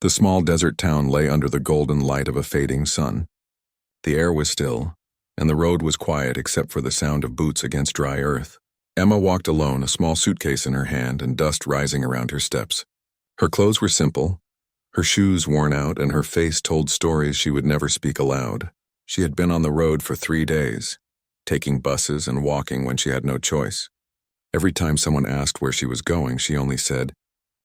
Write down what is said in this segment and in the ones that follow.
The small desert town lay under the golden light of a fading sun. The air was still, and the road was quiet except for the sound of boots against dry earth. Emma walked alone, a small suitcase in her hand and dust rising around her steps. Her clothes were simple, her shoes worn out, and her face told stories she would never speak aloud. She had been on the road for 3 days, taking buses and walking when she had no choice. Every time someone asked where she was going, she only said,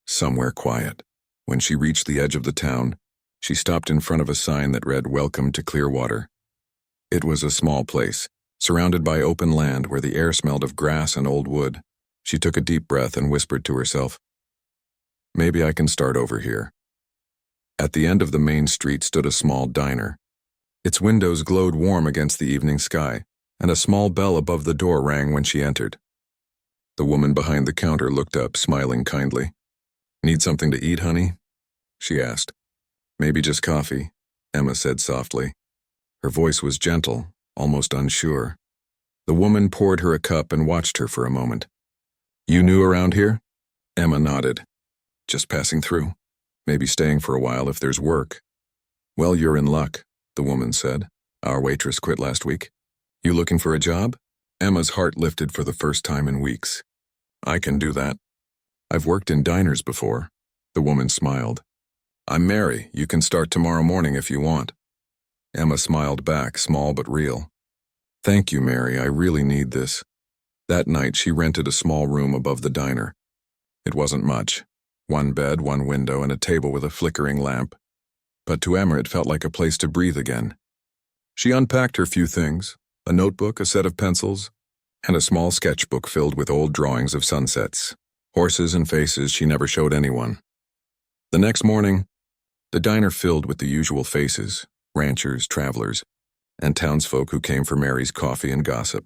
"Somewhere quiet." When she reached the edge of the town, she stopped in front of a sign that read, "Welcome to Clearwater." It was a small place, surrounded by open land where the air smelled of grass and old wood. She took a deep breath and whispered to herself, "Maybe I can start over here." At the end of the main street stood a small diner. Its windows glowed warm against the evening sky, and a small bell above the door rang when she entered. The woman behind the counter looked up, smiling kindly. "Need something to eat, honey?" she asked. "Maybe just coffee," Emma said softly. Her voice was gentle, almost unsure. The woman poured her a cup and watched her for a moment. "You new around here?" Emma nodded. "Just passing through. Maybe staying for a while if there's work." "Well, you're in luck," the woman said. "Our waitress quit last week. You looking for a job?" Emma's heart lifted for the first time in weeks. "I can do that. I've worked in diners before." The woman smiled. "I'm Mary. You can start tomorrow morning if you want." Emma smiled back, small but real. "Thank you, Mary. I really need this." That night, she rented a small room above the diner. It wasn't much. 1 bed, 1 window, and a table with a flickering lamp. But to Emma, it felt like a place to breathe again. She unpacked her few things, a notebook, a set of pencils, and a small sketchbook filled with old drawings of sunsets, horses and faces she never showed anyone. The next morning, the diner filled with the usual faces, ranchers, travelers, and townsfolk who came for Mary's coffee and gossip.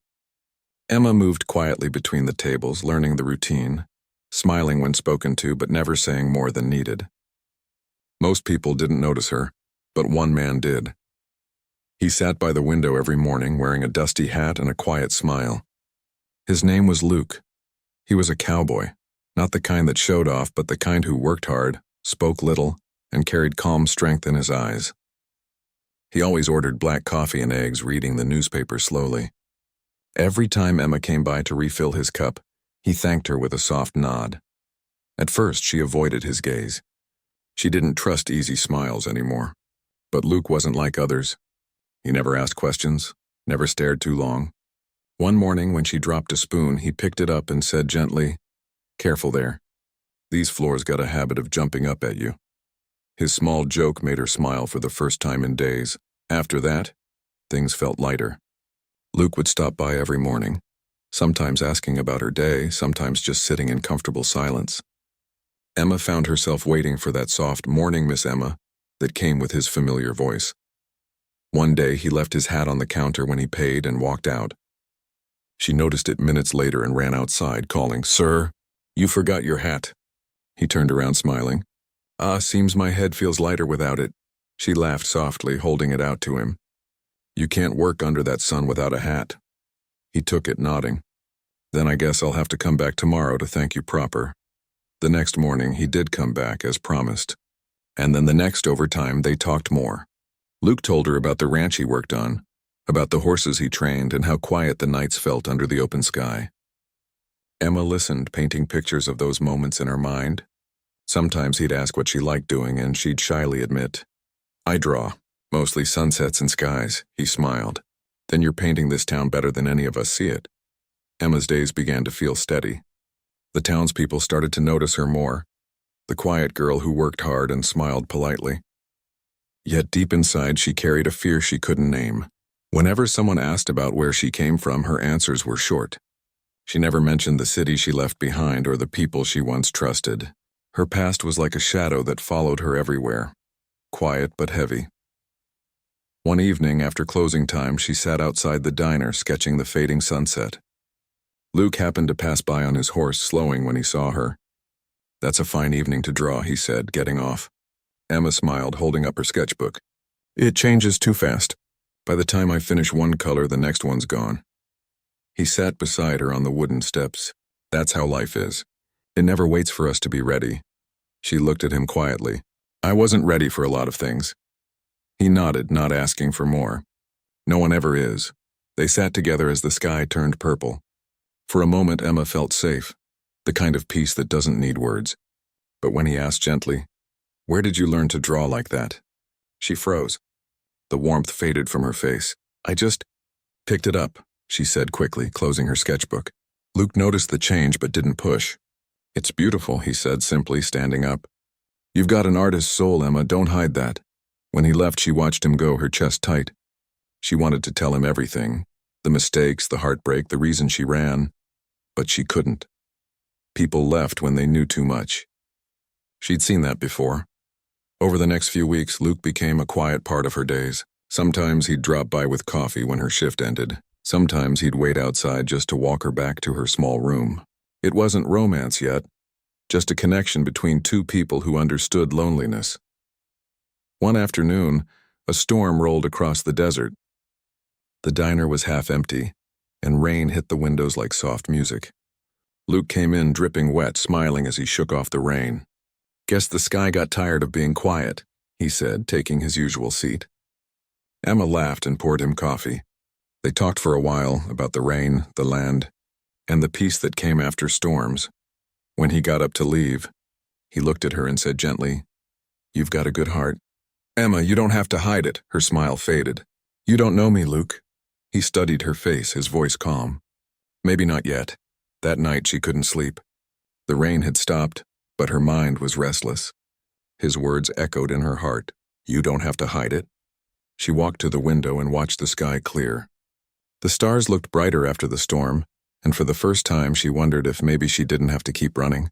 Emma moved quietly between the tables, learning the routine, smiling when spoken to but never saying more than needed. Most people didn't notice her, but one man did. He sat by the window every morning wearing a dusty hat and a quiet smile. His name was Luke. He was a cowboy, not the kind that showed off, but the kind who worked hard, spoke little, and carried calm strength in his eyes. He always ordered black coffee and eggs, reading the newspaper slowly. Every time Emma came by to refill his cup, he thanked her with a soft nod. At first, she avoided his gaze. She didn't trust easy smiles anymore. But Luke wasn't like others. He never asked questions, never stared too long. One morning, when she dropped a spoon, he picked it up and said gently, "Careful there. These floors got a habit of jumping up at you." His small joke made her smile for the first time in days. After that, things felt lighter. Luke would stop by every morning, sometimes asking about her day, sometimes just sitting in comfortable silence. Emma found herself waiting for that soft "Morning, Miss Emma" that came with his familiar voice. One day, he left his hat on the counter when he paid and walked out. She noticed it minutes later and ran outside, calling, "Sir, you forgot your hat." He turned around smiling. Seems my head feels lighter without it." She laughed softly, holding it out to him. "You can't work under that sun without a hat." He took it, nodding. "Then I guess I'll have to come back tomorrow to thank you proper." The next morning, he did come back, as promised. And then the next overtime, they talked more. Luke told her about the ranch he worked on, about the horses he trained, and how quiet the nights felt under the open sky. Emma listened, painting pictures of those moments in her mind. Sometimes he'd ask what she liked doing, and she'd shyly admit, "I draw, mostly sunsets and skies." He smiled. "Then you're painting this town better than any of us see it." Emma's days began to feel steady. The townspeople started to notice her more, the quiet girl who worked hard and smiled politely. Yet deep inside, she carried a fear she couldn't name. Whenever someone asked about where she came from, her answers were short. She never mentioned the city she left behind or the people she once trusted. Her past was like a shadow that followed her everywhere, quiet but heavy. One evening after closing time, she sat outside the diner sketching the fading sunset. Luke happened to pass by on his horse, slowing when he saw her. "That's a fine evening to draw," he said, getting off. Emma smiled, holding up her sketchbook. "It changes too fast. By the time I finish one color, the next one's gone." He sat beside her on the wooden steps. "That's how life is. It never waits for us to be ready." She looked at him quietly. I wasn't ready for a lot of things. He nodded, not asking for more. No one ever is. They sat together as the sky turned purple. For a moment, Emma felt safe, the kind of peace that doesn't need words. But when he asked gently, "Where did you learn to draw like that?" she froze. The warmth faded from her face. "I just picked it up," she said quickly, closing her sketchbook. Luke noticed the change but didn't push. "It's beautiful," he said simply, standing up. "You've got an artist's soul, Emma, don't hide that." When he left, she watched him go, her chest tight. She wanted to tell him everything, the mistakes, the heartbreak, the reason she ran, but she couldn't. People left when they knew too much. She'd seen that before. Over the next few weeks, Luke became a quiet part of her days. Sometimes he'd drop by with coffee when her shift ended. Sometimes he'd wait outside just to walk her back to her small room. It wasn't romance yet, just a connection between two people who understood loneliness. One afternoon, a storm rolled across the desert. The diner was half empty, and rain hit the windows like soft music. Luke came in dripping wet, smiling as he shook off the rain. "Guess the sky got tired of being quiet," he said, taking his usual seat. Emma laughed and poured him coffee. They talked for a while about the rain, the land, and the peace that came after storms. When he got up to leave, he looked at her and said gently, "You've got a good heart." "Emma, you don't have to hide it." Her smile faded. "You don't know me, Luke." He studied her face, his voice calm. Maybe not yet. That night she couldn't sleep. The rain had stopped, but her mind was restless. His words echoed in her heart. "You don't have to hide it." She walked to the window and watched the sky clear. The stars looked brighter after the storm, and for the first time she wondered if maybe she didn't have to keep running.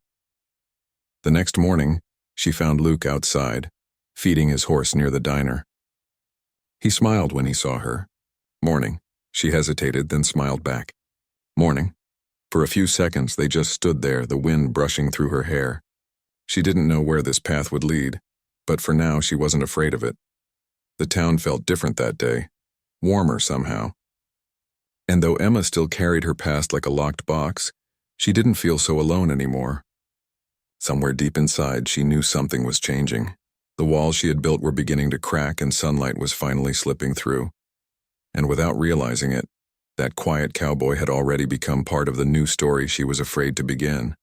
The next morning, she found Luke outside, feeding his horse near the diner. He smiled when he saw her. "Morning." She hesitated, then smiled back. "Morning." For a few seconds they just stood there, the wind brushing through her hair. She didn't know where this path would lead, but for now she wasn't afraid of it. The town felt different that day, warmer somehow. And though Emma still carried her past like a locked box, she didn't feel so alone anymore. Somewhere deep inside, she knew something was changing. The walls she had built were beginning to crack and sunlight was finally slipping through. And without realizing it, that quiet cowboy had already become part of the new story she was afraid to begin.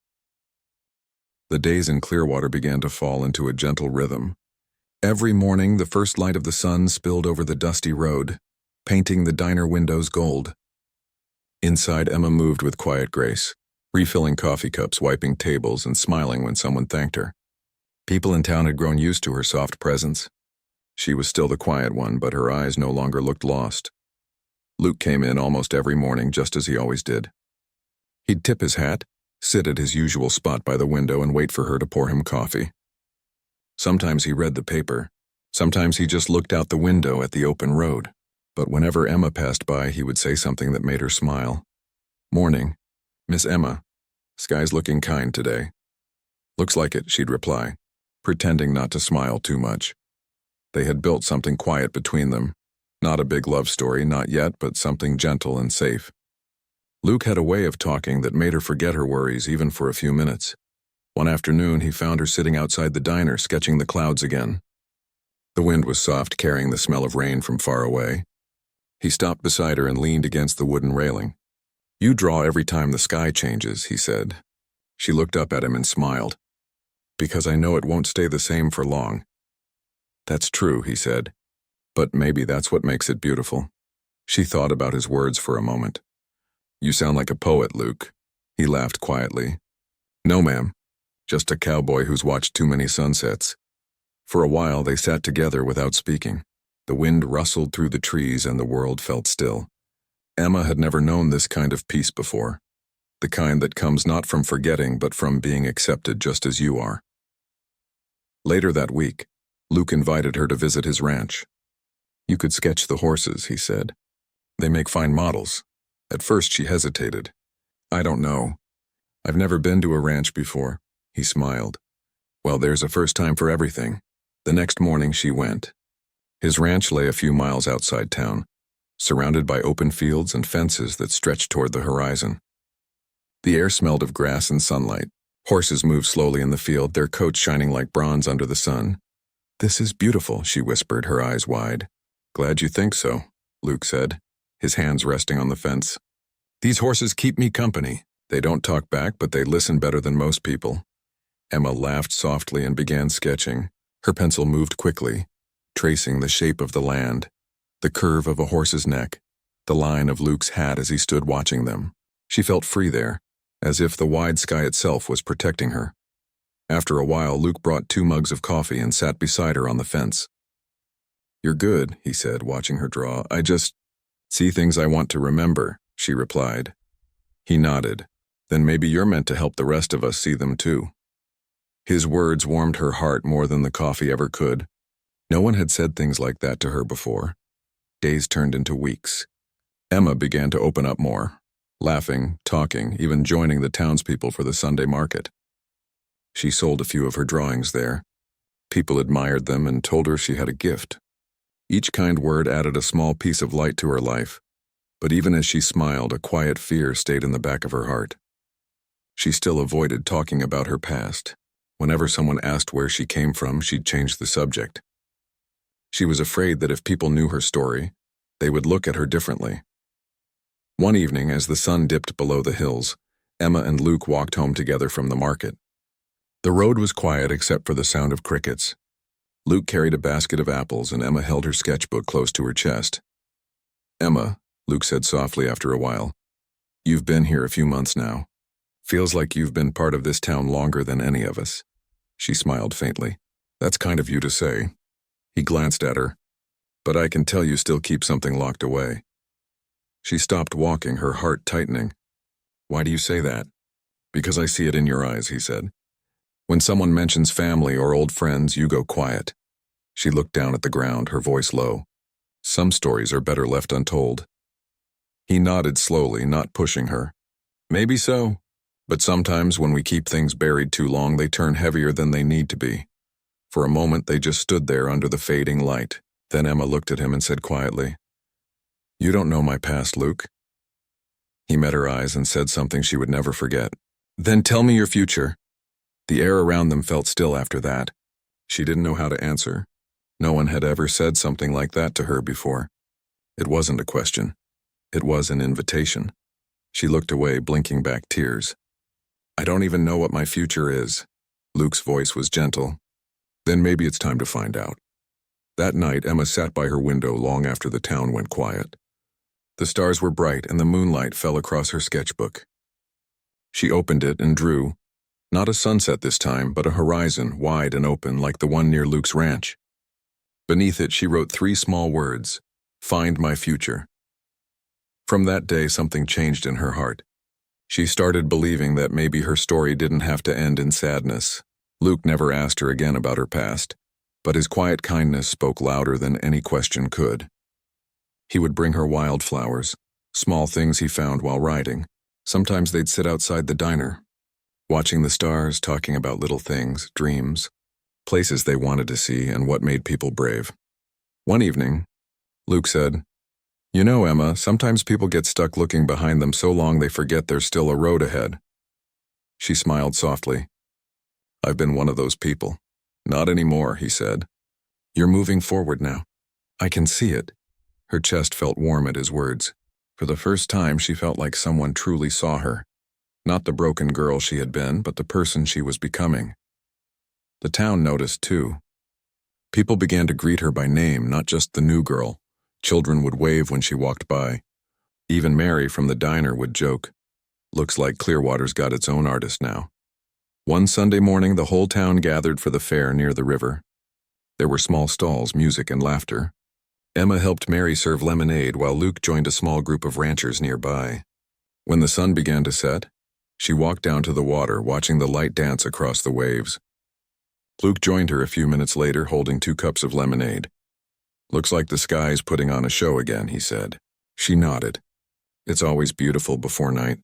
The days in Clearwater began to fall into a gentle rhythm. Every morning, the first light of the sun spilled over the dusty road, painting the diner windows gold. Inside, Emma moved with quiet grace, refilling coffee cups, wiping tables, and smiling when someone thanked her. People in town had grown used to her soft presence. She was still the quiet one, but her eyes no longer looked lost. Luke came in almost every morning, just as he always did. He'd tip his hat, sit at his usual spot by the window, and wait for her to pour him coffee. Sometimes he read the paper. Sometimes he just looked out the window at the open road. But whenever Emma passed by, he would say something that made her smile. "Morning, Miss Emma. Sky's looking kind today." "Looks like it," she'd reply, pretending not to smile too much. They had built something quiet between them. Not a big love story, not yet, but something gentle and safe. Luke had a way of talking that made her forget her worries even for a few minutes. One afternoon, he found her sitting outside the diner, sketching the clouds again. The wind was soft, carrying the smell of rain from far away. He stopped beside her and leaned against the wooden railing. "You draw every time the sky changes," he said. She looked up at him and smiled. "Because I know it won't stay the same for long." "That's true," he said. "But maybe that's what makes it beautiful." She thought about his words for a moment. "You sound like a poet, Luke." He laughed quietly. "No, ma'am. Just a cowboy who's watched too many sunsets." For a while they sat together without speaking. The wind rustled through the trees and the world felt still. Emma had never known this kind of peace before. The kind that comes not from forgetting but from being accepted just as you are. Later that week, Luke invited her to visit his ranch. "You could sketch the horses," he said. "They make fine models." At first she hesitated. "I don't know. I've never been to a ranch before." He smiled. "Well, there's a first time for everything." The next morning she went. His ranch lay a few miles outside town, surrounded by open fields and fences that stretched toward the horizon. The air smelled of grass and sunlight. Horses moved slowly in the field, their coats shining like bronze under the sun. "This is beautiful," she whispered, her eyes wide. "Glad you think so," Luke said, his hands resting on the fence. "These horses keep me company. They don't talk back, but they listen better than most people." Emma laughed softly and began sketching. Her pencil moved quickly, tracing the shape of the land, the curve of a horse's neck, the line of Luke's hat as he stood watching them. She felt free there, as if the wide sky itself was protecting her. After a while, Luke brought 2 mugs of coffee and sat beside her on the fence. "You're good," he said, watching her draw. "I just see things I want to remember," she replied. He nodded. "Then maybe you're meant to help the rest of us see them too." His words warmed her heart more than the coffee ever could. No one had said things like that to her before. Days turned into weeks. Emma began to open up more, laughing, talking, even joining the townspeople for the Sunday market. She sold a few of her drawings there. People admired them and told her she had a gift. Each kind word added a small piece of light to her life, but even as she smiled, a quiet fear stayed in the back of her heart. She still avoided talking about her past. Whenever someone asked where she came from, she'd change the subject. She was afraid that if people knew her story, they would look at her differently. One evening, as the sun dipped below the hills, Emma and Luke walked home together from the market. The road was quiet except for the sound of crickets. Luke carried a basket of apples and Emma held her sketchbook close to her chest. "Emma," Luke said softly after a while, "you've been here a few months now. Feels like you've been part of this town longer than any of us." She smiled faintly. "That's kind of you to say." He glanced at her. "But I can tell you still keep something locked away." She stopped walking, her heart tightening. "Why do you say that?" "Because I see it in your eyes," he said. "When someone mentions family or old friends, you go quiet." She looked down at the ground, her voice low. "Some stories are better left untold." He nodded slowly, not pushing her. "Maybe so. But sometimes when we keep things buried too long, they turn heavier than they need to be." For a moment, they just stood there under the fading light. Then Emma looked at him and said quietly, "You don't know my past, Luke." He met her eyes and said something she would never forget. "Then tell me your future." The air around them felt still after that. She didn't know how to answer. No one had ever said something like that to her before. It wasn't a question. It was an invitation. She looked away, blinking back tears. "I don't even know what my future is." Luke's voice was gentle. "Then maybe it's time to find out." That night, Emma sat by her window long after the town went quiet. The stars were bright and the moonlight fell across her sketchbook. She opened it and drew, not a sunset this time, but a horizon wide and open like the one near Luke's ranch. Beneath it, she wrote 3 small words, "Find my future." From that day, something changed in her heart. She started believing that maybe her story didn't have to end in sadness. Luke never asked her again about her past, but his quiet kindness spoke louder than any question could. He would bring her wildflowers, small things he found while riding. Sometimes they'd sit outside the diner, watching the stars, talking about little things, dreams, places they wanted to see, and what made people brave. One evening, Luke said, "You know, Emma, sometimes people get stuck looking behind them so long they forget there's still a road ahead." She smiled softly. "I've been one of those people." "Not anymore," he said. "You're moving forward now. I can see it." Her chest felt warm at his words. For the first time, she felt like someone truly saw her. Not the broken girl she had been, but the person she was becoming. The town noticed, too. People began to greet her by name, not just the new girl. Children would wave when she walked by. Even Mary from the diner would joke, "Looks like Clearwater's got its own artist now." One Sunday morning, the whole town gathered for the fair near the river. There were small stalls, music, and laughter. Emma helped Mary serve lemonade while Luke joined a small group of ranchers nearby. When the sun began to set, she walked down to the water, watching the light dance across the waves. Luke joined her a few minutes later, holding 2 cups of lemonade. "Looks like the sky's putting on a show again," he said. She nodded. "It's always beautiful before night.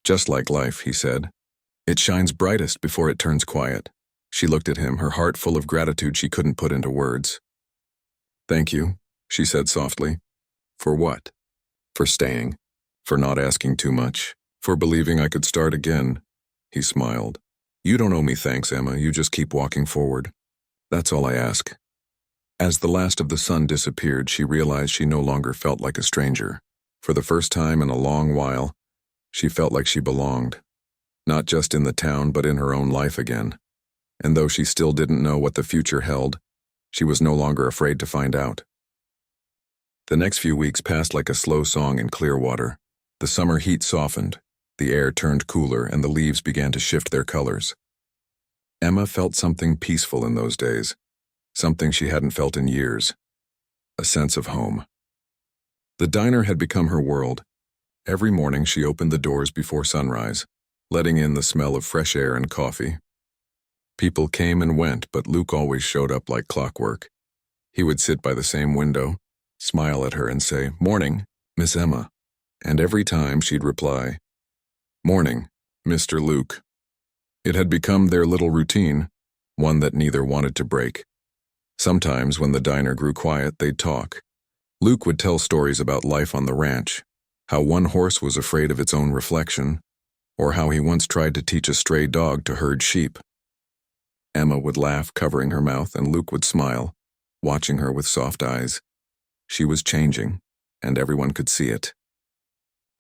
Just like life," he said. "It shines brightest before it turns quiet." She looked at him, her heart full of gratitude she couldn't put into words. "Thank you," she said softly. "For what?" "For staying. For not asking too much. For believing I could start again." He smiled. "You don't owe me thanks, Emma. You just keep walking forward. That's all I ask." As the last of the sun disappeared, she realized she no longer felt like a stranger. For the first time in a long while, she felt like she belonged, not just in the town but in her own life again. And though she still didn't know what the future held, she was no longer afraid to find out. The next few weeks passed like a slow song in Clearwater. The summer heat softened, the air turned cooler, and the leaves began to shift their colors. Emma felt something peaceful in those days, something she hadn't felt in years, a sense of home. The diner had become her world. Every morning she opened the doors before sunrise, letting in the smell of fresh air and coffee. People came and went, but Luke always showed up like clockwork. He would sit by the same window, smile at her and say, "Morning, Miss Emma." And every time she'd reply, "Morning, Mr. Luke." It had become their little routine, one that neither wanted to break. Sometimes when the diner grew quiet, they'd talk. Luke would tell stories about life on the ranch, how one horse was afraid of its own reflection, or how he once tried to teach a stray dog to herd sheep. Emma would laugh, covering her mouth, and Luke would smile, watching her with soft eyes. She was changing, and everyone could see it.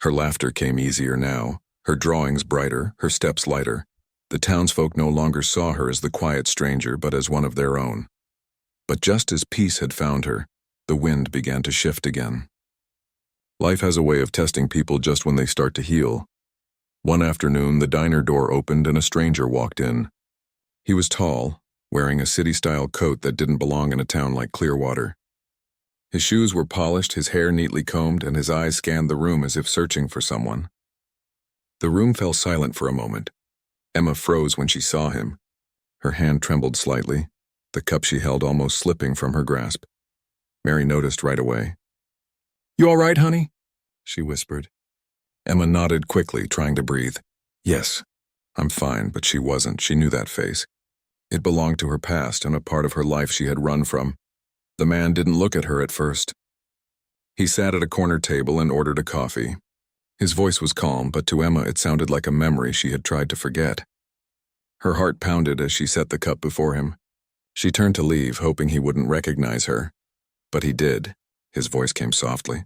Her laughter came easier now, her drawings brighter, her steps lighter. The townsfolk no longer saw her as the quiet stranger, but as one of their own. But just as peace had found her, the wind began to shift again. Life has a way of testing people just when they start to heal. One afternoon, the diner door opened and a stranger walked in. He was tall, wearing a city-style coat that didn't belong in a town like Clearwater. His shoes were polished, his hair neatly combed, and his eyes scanned the room as if searching for someone. The room fell silent for a moment. Emma froze when she saw him. Her hand trembled slightly, the cup she held almost slipping from her grasp. Mary noticed right away. "You all right, honey?" she whispered. Emma nodded quickly, trying to breathe. "Yes, I'm fine," but she wasn't. She knew that face. It belonged to her past and a part of her life she had run from. The man didn't look at her at first. He sat at a corner table and ordered a coffee. His voice was calm, but to Emma it sounded like a memory she had tried to forget. Her heart pounded as she set the cup before him. She turned to leave, hoping he wouldn't recognize her. But he did. His voice came softly.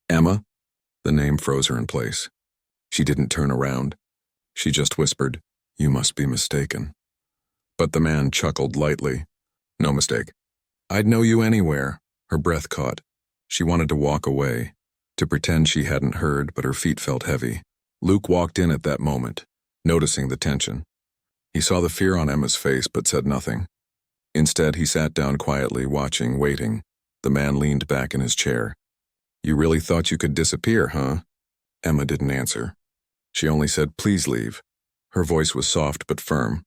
"Emma?" The name froze her in place. She didn't turn around. She just whispered, "You must be mistaken." But the man chuckled lightly. "No mistake. I'd know you anywhere." Her breath caught. She wanted to walk away, to pretend she hadn't heard, but her feet felt heavy. Luke walked in at that moment, noticing the tension. He saw the fear on Emma's face, but said nothing. Instead, he sat down quietly, watching, waiting. The man leaned back in his chair. "You really thought you could disappear, huh?" Emma didn't answer. She only said, "Please leave." Her voice was soft but firm.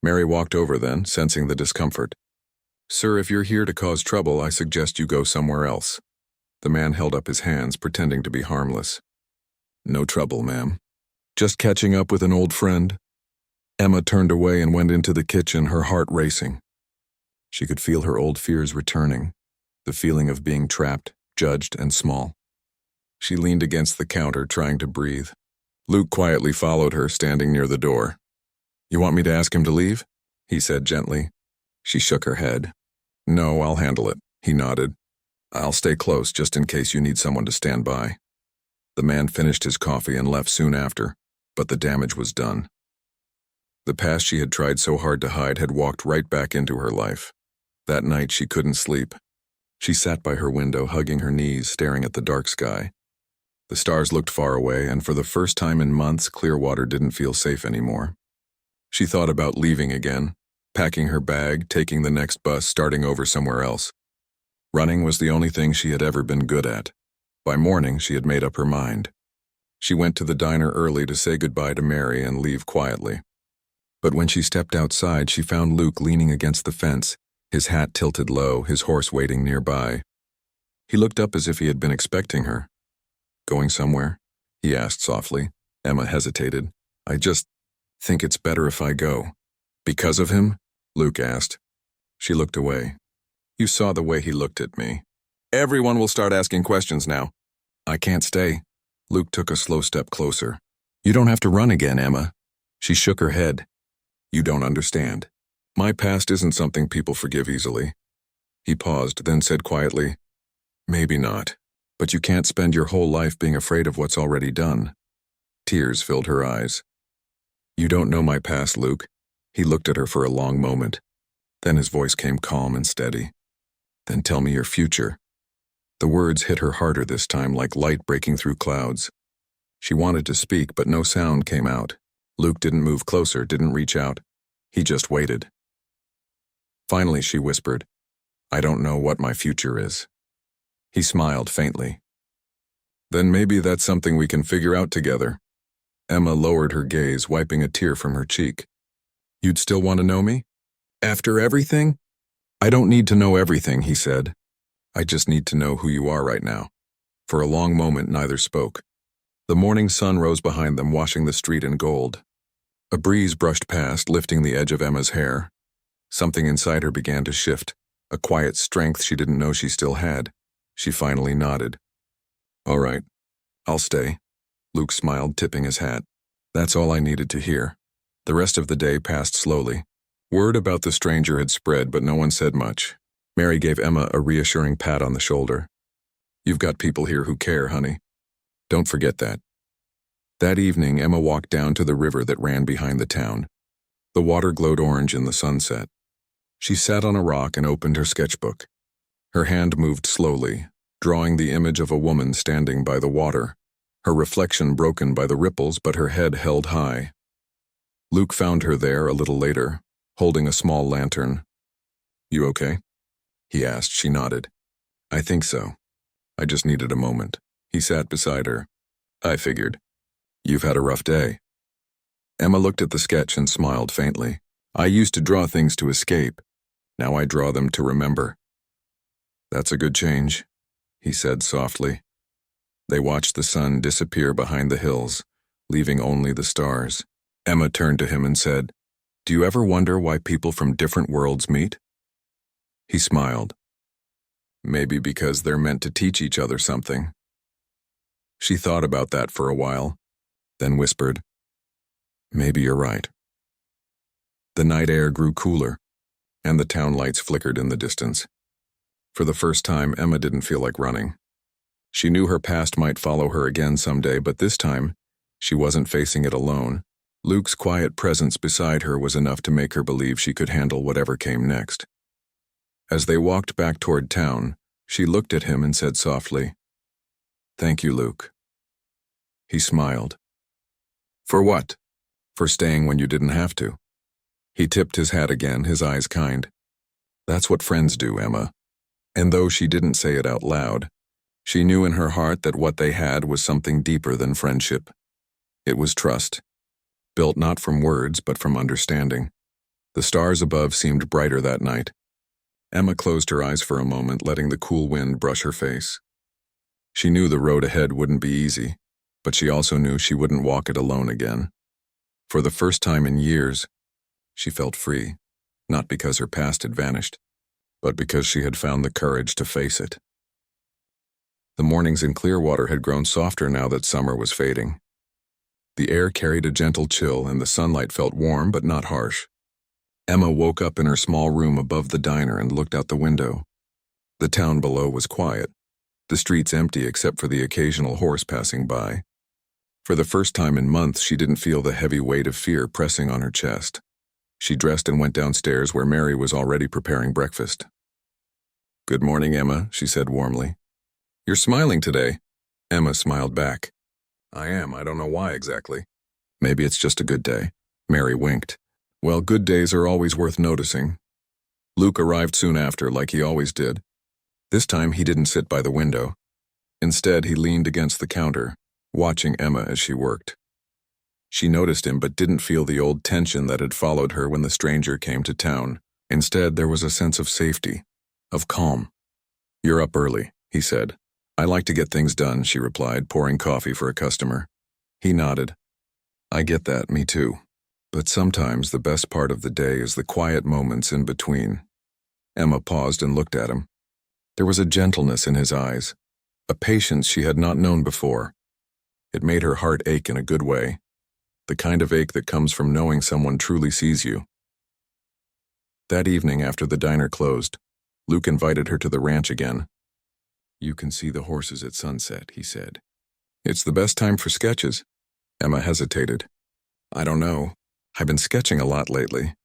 Mary walked over then, sensing the discomfort. "Sir, if you're here to cause trouble, I suggest you go somewhere else." The man held up his hands, pretending to be harmless. "No trouble, ma'am. Just catching up with an old friend." Emma turned away and went into the kitchen, her heart racing. She could feel her old fears returning, the feeling of being trapped, judged, and small. She leaned against the counter, trying to breathe. Luke quietly followed her, standing near the door. "You want me to ask him to leave?" he said gently. She shook her head. "No, I'll handle it," he nodded. "I'll stay close just in case you need someone to stand by." The man finished his coffee and left soon after, but the damage was done. The past she had tried so hard to hide had walked right back into her life. That night she couldn't sleep. She sat by her window, hugging her knees, staring at the dark sky. The stars looked far away, and for the first time in months, Clearwater didn't feel safe anymore. She thought about leaving again, packing her bag, taking the next bus, starting over somewhere else. Running was the only thing she had ever been good at. By morning, she had made up her mind. She went to the diner early to say goodbye to Mary and leave quietly. But when she stepped outside, she found Luke leaning against the fence, his hat tilted low, his horse waiting nearby. He looked up as if he had been expecting her. "Going somewhere?" he asked softly. Emma hesitated. "I just think it's better if I go." "Because of him?" Luke asked. She looked away. "You saw the way he looked at me. Everyone will start asking questions now." "I can't stay." Luke took a slow step closer. "You don't have to run again, Emma." She shook her head. "You don't understand. My past isn't something people forgive easily. He paused, then said quietly, "Maybe not, but you can't spend your whole life being afraid of what's already done." Tears filled her eyes. "You don't know my past, Luke." He looked at her for a long moment. Then his voice came calm and steady. "Then tell me your future." The words hit her harder this time, like light breaking through clouds. She wanted to speak, but no sound came out. Luke didn't move closer, didn't reach out. He just waited. Finally, she whispered, "I don't know what my future is." He smiled faintly. "Then maybe that's something we can figure out together." Emma lowered her gaze, wiping a tear from her cheek. "You'd still want to know me? After everything?" "I don't need to know everything," he said. "I just need to know who you are right now." For a long moment, neither spoke. The morning sun rose behind them, washing the street in gold. A breeze brushed past, lifting the edge of Emma's hair. Something inside her began to shift, a quiet strength she didn't know she still had. She finally nodded. "All right, I'll stay." Luke smiled, tipping his hat. That's all I needed to hear. The rest of the day passed slowly. Word about the stranger had spread, but no one said much. Mary gave Emma a reassuring pat on the shoulder. "You've got people here who care, honey. Don't forget that." That evening, Emma walked down to the river that ran behind the town. The water glowed orange in the sunset. She sat on a rock and opened her sketchbook. Her hand moved slowly, drawing the image of a woman standing by the water, her reflection broken by the ripples but her head held high. Luke found her there a little later, holding a small lantern. "You okay?" he asked. She nodded. "I think so. I just needed a moment." He sat beside her. "I figured. You've had a rough day." Emma looked at the sketch and smiled faintly. "I used to draw things to escape. Now I draw them to remember." "That's a good change," he said softly. They watched the sun disappear behind the hills, leaving only the stars. Emma turned to him and said, "Do you ever wonder why people from different worlds meet?" He smiled. "Maybe because they're meant to teach each other something." She thought about that for a while, then whispered, "Maybe you're right." The night air grew cooler, and the town lights flickered in the distance. For the first time, Emma didn't feel like running. She knew her past might follow her again someday, but this time, she wasn't facing it alone. Luke's quiet presence beside her was enough to make her believe she could handle whatever came next. As they walked back toward town, she looked at him and said softly, "Thank you, Luke." He smiled. "For what?" "For staying when you didn't have to." He tipped his hat again, his eyes kind. "That's what friends do, Emma." And though she didn't say it out loud, she knew in her heart that what they had was something deeper than friendship. It was trust, built not from words but from understanding. The stars above seemed brighter that night. Emma closed her eyes for a moment, letting the cool wind brush her face. She knew the road ahead wouldn't be easy, but she also knew she wouldn't walk it alone again. For the first time in years, she felt free, not because her past had vanished, but because she had found the courage to face it. The mornings in Clearwater had grown softer now that summer was fading. The air carried a gentle chill and the sunlight felt warm but not harsh. Emma woke up in her small room above the diner and looked out the window. The town below was quiet, the streets empty except for the occasional horse passing by. For the first time in months, she didn't feel the heavy weight of fear pressing on her chest. She dressed and went downstairs where Mary was already preparing breakfast. "Good morning, Emma," she said warmly. "You're smiling today." Emma smiled back. "I am. I don't know why exactly. Maybe it's just a good day." Mary winked. "Well, good days are always worth noticing." Luke arrived soon after, like he always did. This time he didn't sit by the window. Instead, he leaned against the counter, watching Emma as she worked. She noticed him but didn't feel the old tension that had followed her when the stranger came to town. Instead, there was a sense of safety, of calm. "You're up early," he said. "I like to get things done," she replied, pouring coffee for a customer. He nodded. "I get that, me too. But sometimes the best part of the day is the quiet moments in between." Emma paused and looked at him. There was a gentleness in his eyes, a patience she had not known before. It made her heart ache in a good way, the kind of ache that comes from knowing someone truly sees you. That evening after the diner closed, Luke invited her to the ranch again. "You can see the horses at sunset," he said. "It's the best time for sketches." Emma hesitated. "I don't know. I've been sketching a lot lately."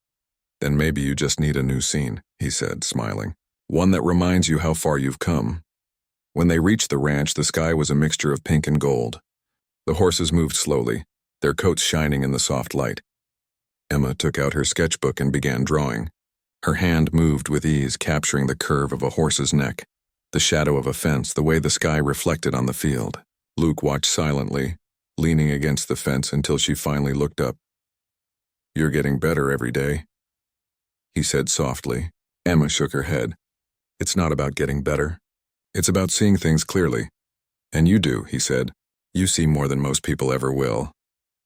"Then maybe you just need a new scene," he said, smiling. "One that reminds you how far you've come." When they reached the ranch, the sky was a mixture of pink and gold. The horses moved slowly, their coats shining in the soft light. Emma took out her sketchbook and began drawing. Her hand moved with ease, capturing the curve of a horse's neck, the shadow of a fence, the way the sky reflected on the field. Luke watched silently, leaning against the fence until she finally looked up. "You're getting better every day," he said softly. Emma shook her head. "It's not about getting better. It's about seeing things clearly." "And you do," he said. "You see more than most people ever will."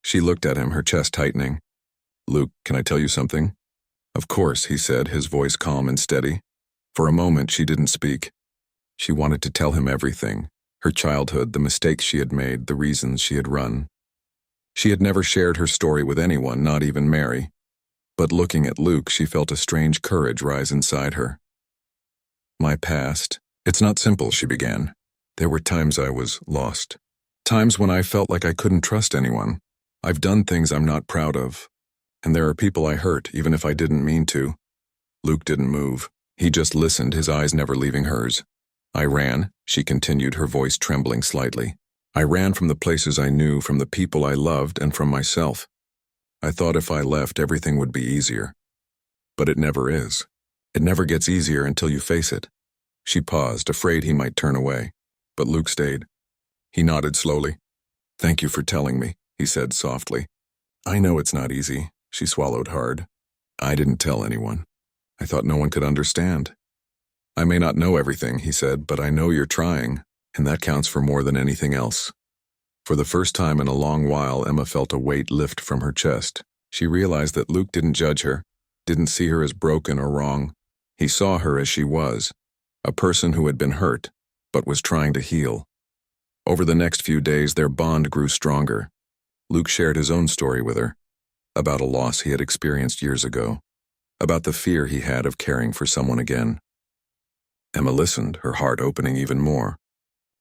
She looked at him, her chest tightening. "Luke, can I tell you something?" "Of course," he said, his voice calm and steady. For a moment, she didn't speak. She wanted to tell him everything. Her childhood, the mistakes she had made, the reasons she had run. She had never shared her story with anyone, not even Mary. But looking at Luke, she felt a strange courage rise inside her. "My past. It's not simple," she began. "There were times I was lost. Times when I felt like I couldn't trust anyone. I've done things I'm not proud of. And there are people I hurt, even if I didn't mean to." Luke didn't move. He just listened, his eyes never leaving hers. "I ran," she continued, her voice trembling slightly. "I ran from the places I knew, from the people I loved, and from myself. I thought if I left, everything would be easier. But it never is. It never gets easier until you face it." She paused, afraid he might turn away. But Luke stayed. He nodded slowly. "Thank you for telling me," he said softly. "I know it's not easy." She swallowed hard. "I didn't tell anyone. I thought no one could understand." "I may not know everything," he said, "but I know you're trying, and that counts for more than anything else." For the first time in a long while, Emma felt a weight lift from her chest. She realized that Luke didn't judge her, didn't see her as broken or wrong. He saw her as she was, a person who had been hurt, but was trying to heal. Over the next few days, their bond grew stronger. Luke shared his own story with her, about a loss he had experienced years ago, about the fear he had of caring for someone again. Emma listened, her heart opening even more.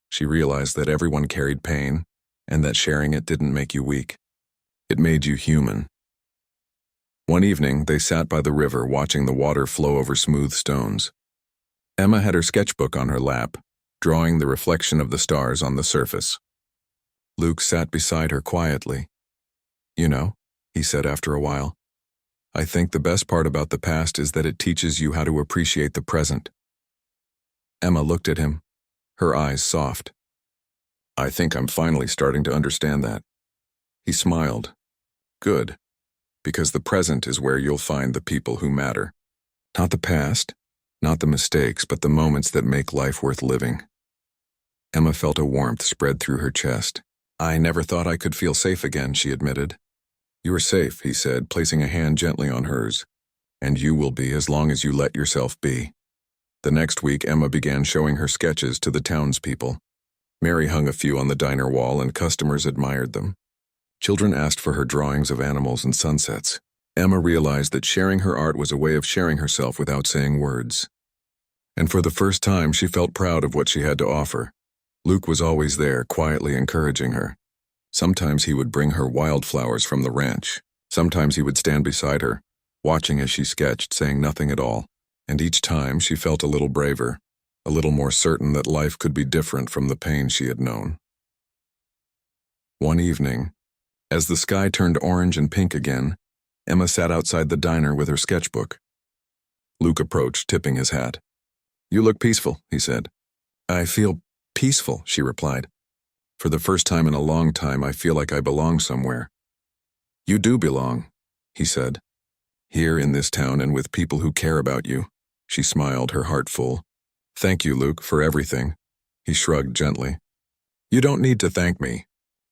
She realized that everyone carried pain, and that sharing it didn't make you weak. It made you human. One evening, they sat by the river, watching the water flow over smooth stones. Emma had her sketchbook on her lap, drawing the reflection of the stars on the surface. Luke sat beside her quietly. "You know," he said after a while, "I think the best part about the past is that it teaches you how to appreciate the present." Emma looked at him, her eyes soft. "I think I'm finally starting to understand that." He smiled. "Good, because the present is where you'll find the people who matter. Not the past, not the mistakes, but the moments that make life worth living." Emma felt a warmth spread through her chest. "I never thought I could feel safe again," she admitted. "You are safe," he said, placing a hand gently on hers. "And you will be as long as you let yourself be." The next week, Emma began showing her sketches to the townspeople. Mary hung a few on the diner wall, and customers admired them. Children asked for her drawings of animals and sunsets. Emma realized that sharing her art was a way of sharing herself without saying words. And for the first time, she felt proud of what she had to offer. Luke was always there, quietly encouraging her. Sometimes he would bring her wildflowers from the ranch. Sometimes he would stand beside her, watching as she sketched, saying nothing at all. And each time she felt a little braver, a little more certain that life could be different from the pain she had known. One evening, as the sky turned orange and pink again, Emma sat outside the diner with her sketchbook. Luke approached, tipping his hat. "You look peaceful," he said. "I feel peaceful," she replied. "For the first time in a long time, I feel like I belong somewhere." "You do belong," he said. "Here in this town and with people who care about you." She smiled, her heart full. "Thank you, Luke, for everything." He shrugged gently. "You don't need to thank me.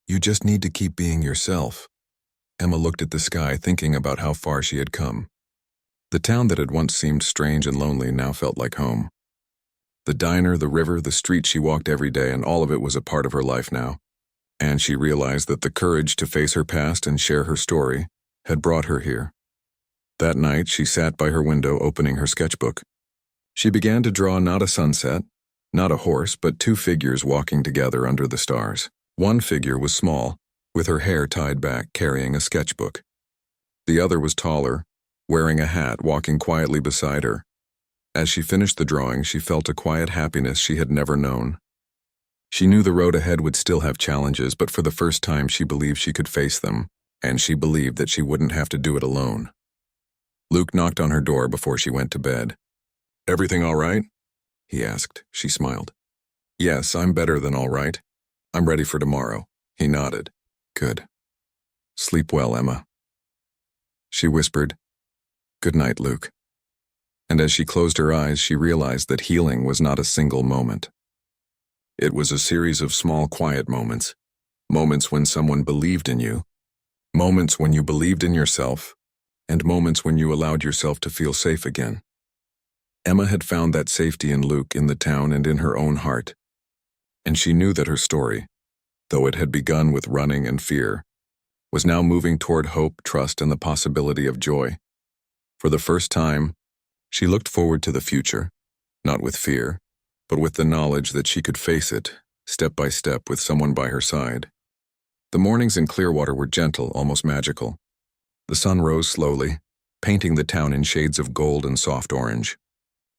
You just need to keep being yourself." Emma looked at the sky, thinking about how far she had come. The town that had once seemed strange and lonely now felt like home. The diner, the river, the street she walked every day, and all of it was a part of her life now. And she realized that the courage to face her past and share her story had brought her here. That night, she sat by her window opening her sketchbook. She began to draw not a sunset, not a horse, but two figures walking together under the stars. One figure was small, with her hair tied back, carrying a sketchbook. The other was taller, wearing a hat, walking quietly beside her. As she finished the drawing, she felt a quiet happiness she had never known. She knew the road ahead would still have challenges, but for the first time she believed she could face them, and she believed that she wouldn't have to do it alone. Luke knocked on her door before she went to bed. "Everything all right?" he asked. She smiled. "Yes, I'm better than all right. I'm ready for tomorrow." He nodded. "Good. Sleep well, Emma." She whispered, "Good night, Luke." And as she closed her eyes, she realized that healing was not a single moment. It was a series of small, quiet moments. Moments when someone believed in you. Moments when you believed in yourself. And moments when you allowed yourself to feel safe again. Emma had found that safety in Luke, in the town, and in her own heart. And she knew that her story, though it had begun with running and fear, was now moving toward hope, trust, and the possibility of joy. For the first time, she looked forward to the future, not with fear, but with the knowledge that she could face it, step by step, with someone by her side. The mornings in Clearwater were gentle, almost magical. The sun rose slowly, painting the town in shades of gold and soft orange.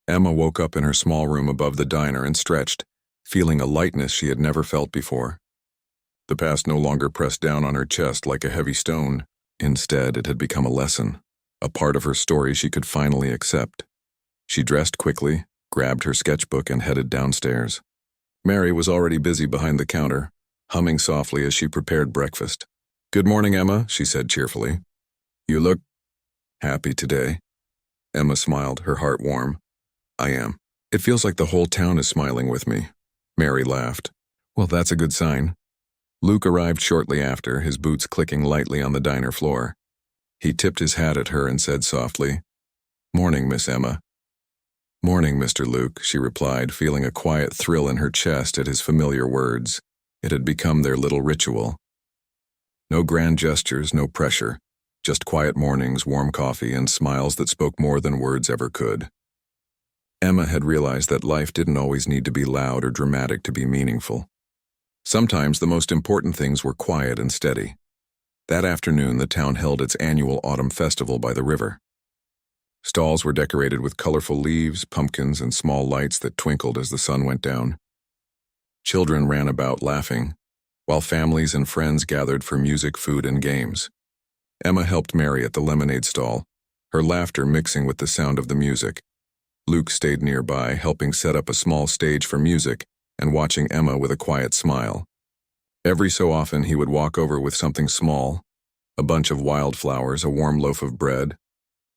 Emma woke up in her small room above the diner and stretched, feeling a lightness she had never felt before. The past no longer pressed down on her chest like a heavy stone. Instead, it had become a lesson, a part of her story she could finally accept. She dressed quickly, grabbed her sketchbook, and headed downstairs. Mary was already busy behind the counter, humming softly as she prepared breakfast. "Good morning, Emma," she said cheerfully. "You look happy today." Emma smiled, her heart warm. "I am. It feels like the whole town is smiling with me." Mary laughed. "Well, that's a good sign." Luke arrived shortly after, his boots clicking lightly on the diner floor. He tipped his hat at her and said softly, "Morning, Miss Emma." "Morning, Mr. Luke," she replied, feeling a quiet thrill in her chest at his familiar words. It had become their little ritual. No grand gestures, no pressure, just quiet mornings, warm coffee, and smiles that spoke more than words ever could. Emma had realized that life didn't always need to be loud or dramatic to be meaningful. Sometimes the most important things were quiet and steady. That afternoon, the town held its annual autumn festival by the river. Stalls were decorated with colorful leaves, pumpkins, and small lights that twinkled as the sun went down. Children ran about laughing, while families and friends gathered for music, food, and games. Emma helped Mary at the lemonade stall, her laughter mixing with the sound of the music. Luke stayed nearby, helping set up a small stage for music and watching Emma with a quiet smile. Every so often he would walk over with something small, a bunch of wildflowers, a warm loaf of bread,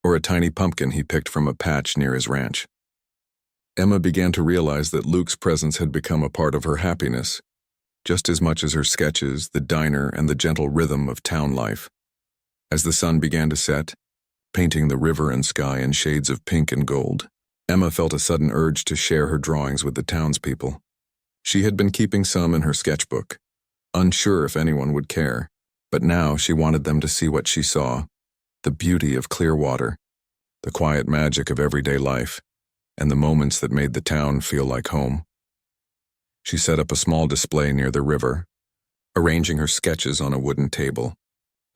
or a tiny pumpkin he picked from a patch near his ranch. Emma began to realize that Luke's presence had become a part of her happiness, just as much as her sketches, the diner, and the gentle rhythm of town life. As the sun began to set, painting the river and sky in shades of pink and gold, Emma felt a sudden urge to share her drawings with the townspeople. She had been keeping some in her sketchbook, unsure if anyone would care, but now she wanted them to see what she saw, the beauty of Clearwater, the quiet magic of everyday life, and the moments that made the town feel like home. She set up a small display near the river, arranging her sketches on a wooden table.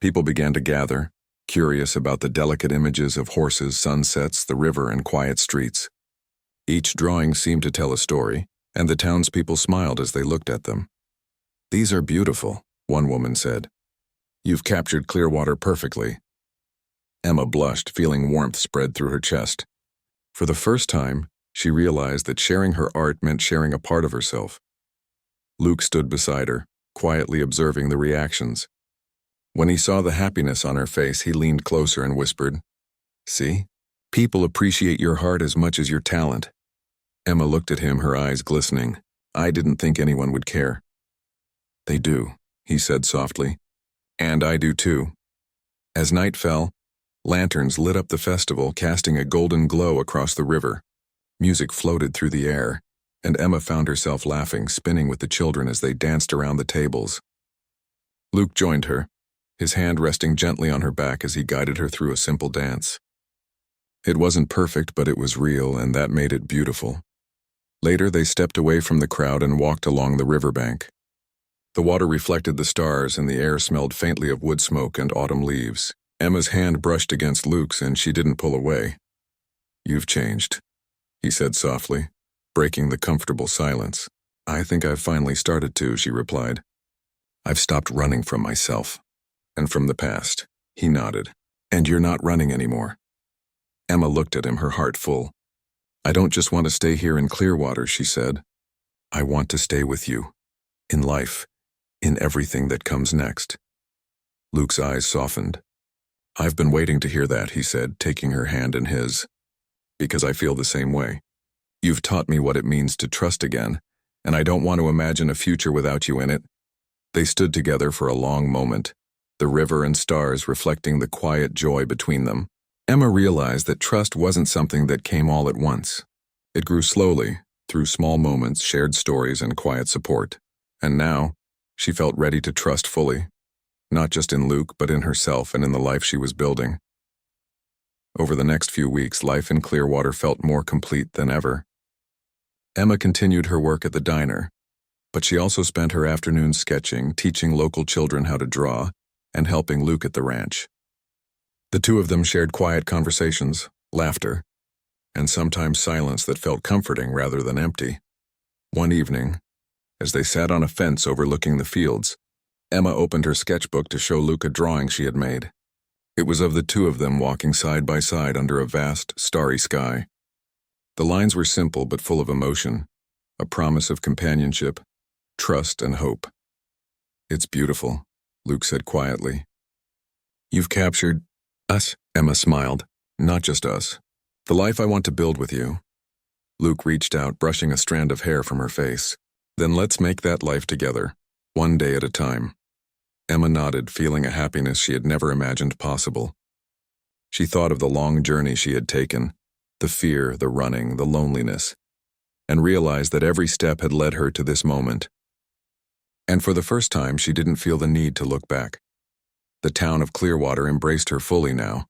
People began to gather, curious about the delicate images of horses, sunsets, the river, and quiet streets. Each drawing seemed to tell a story, and the townspeople smiled as they looked at them. "These are beautiful," one woman said. "You've captured Clearwater perfectly." Emma blushed, feeling warmth spread through her chest. For the first time, she realized that sharing her art meant sharing a part of herself. Luke stood beside her, quietly observing the reactions. When he saw the happiness on her face, he leaned closer and whispered, "See? People appreciate your heart as much as your talent." Emma looked at him, her eyes glistening. "I didn't think anyone would care." "They do," he said softly. "And I do too." As night fell, lanterns lit up the festival, casting a golden glow across the river. Music floated through the air, and Emma found herself laughing, spinning with the children as they danced around the tables. Luke joined her, his hand resting gently on her back as he guided her through a simple dance. It wasn't perfect, but it was real, and that made it beautiful. Later, they stepped away from the crowd and walked along the riverbank. The water reflected the stars, and the air smelled faintly of wood smoke and autumn leaves. Emma's hand brushed against Luke's, and she didn't pull away. "You've changed," he said softly, breaking the comfortable silence. "I think I've finally started to," she replied. "I've stopped running from myself. And from the past." He nodded. "And you're not running anymore." Emma looked at him, her heart full. "I don't just want to stay here in Clearwater," she said. "I want to stay with you. In life. In everything that comes next." Luke's eyes softened. "I've been waiting to hear that," he said, taking her hand in his. "Because I feel the same way. You've taught me what it means to trust again, and I don't want to imagine a future without you in it." They stood together for a long moment, the river and stars reflecting the quiet joy between them. Emma realized that trust wasn't something that came all at once. It grew slowly, through small moments, shared stories, and quiet support. And now, she felt ready to trust fully, not just in Luke, but in herself and in the life she was building. Over the next few weeks, life in Clearwater felt more complete than ever. Emma continued her work at the diner, but she also spent her afternoons sketching, teaching local children how to draw, and helping Luke at the ranch. The two of them shared quiet conversations, laughter, and sometimes silence that felt comforting rather than empty. One evening, as they sat on a fence overlooking the fields, Emma opened her sketchbook to show Luke a drawing she had made. It was of the two of them walking side by side under a vast, starry sky. The lines were simple but full of emotion, a promise of companionship, trust, and hope. "It's beautiful," Luke said quietly. "You've captured us," Emma smiled. "Not just us. The life I want to build with you." Luke reached out, brushing a strand of hair from her face. "Then let's make that life together, one day at a time." Emma nodded, feeling a happiness she had never imagined possible. She thought of the long journey she had taken, the fear, the running, the loneliness, and realized that every step had led her to this moment. And for the first time, she didn't feel the need to look back. The town of Clearwater embraced her fully now.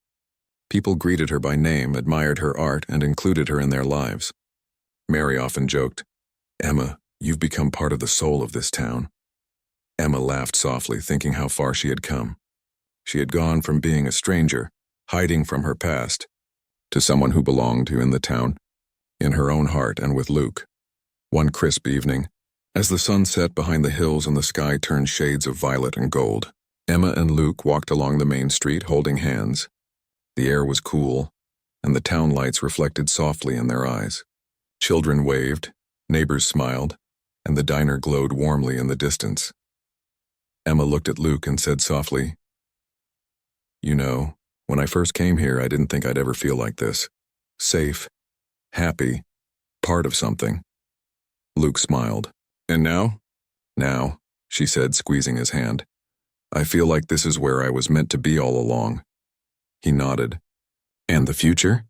People greeted her by name, admired her art, and included her in their lives. Mary often joked, "Emma, you've become part of the soul of this town." Emma laughed softly, thinking how far she had come. She had gone from being a stranger, hiding from her past, to someone who belonged to in the town, in her own heart and with Luke. One crisp evening, as the sun set behind the hills and the sky turned shades of violet and gold, Emma and Luke walked along the main street holding hands. The air was cool, and the town lights reflected softly in their eyes. Children waved, neighbors smiled, and the diner glowed warmly in the distance. Emma looked at Luke and said softly, "You know, when I first came here, I didn't think I'd ever feel like this. Safe, happy, part of something." Luke smiled. "And now?" "Now," she said, squeezing his hand. "I feel like this is where I was meant to be all along." He nodded. "And the future?"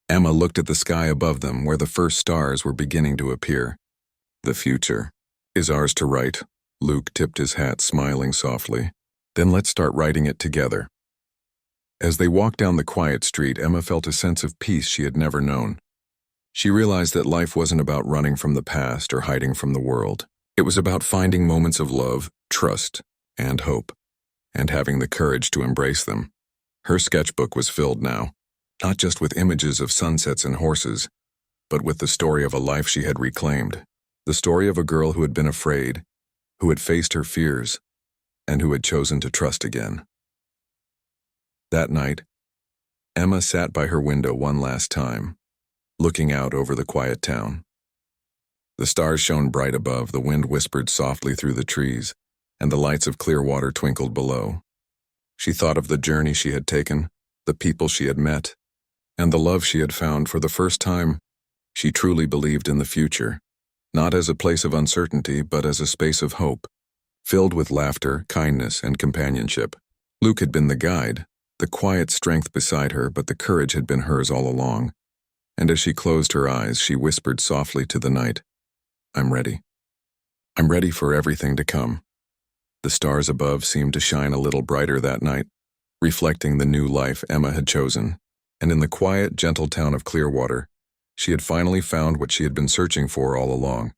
Emma looked at the sky above them, where the first stars were beginning to appear. "The future is ours to write." Luke tipped his hat, smiling softly. "Then let's start writing it together." As they walked down the quiet street, Emma felt a sense of peace she had never known. She realized that life wasn't about running from the past or hiding from the world. It was about finding moments of love, trust, and hope, and having the courage to embrace them. Her sketchbook was filled now, not just with images of sunsets and horses, but with the story of a life she had reclaimed, the story of a girl who had been afraid, who had faced her fears, and who had chosen to trust again. That night, Emma sat by her window one last time, looking out over the quiet town. The stars shone bright above, the wind whispered softly through the trees, and the lights of Clearwater twinkled below. She thought of the journey she had taken, the people she had met, and the love she had found. For the first time, she truly believed in the future, not as a place of uncertainty, but as a space of hope, filled with laughter, kindness, and companionship. Luke had been the guide, the quiet strength beside her, but the courage had been hers all along. And as she closed her eyes, she whispered softly to the night, "I'm ready. I'm ready for everything to come." The stars above seemed to shine a little brighter that night, reflecting the new life Emma had chosen. And in the quiet, gentle town of Clearwater, she had finally found what she had been searching for all along: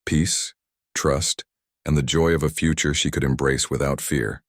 peace, trust, and the joy of a future she could embrace without fear.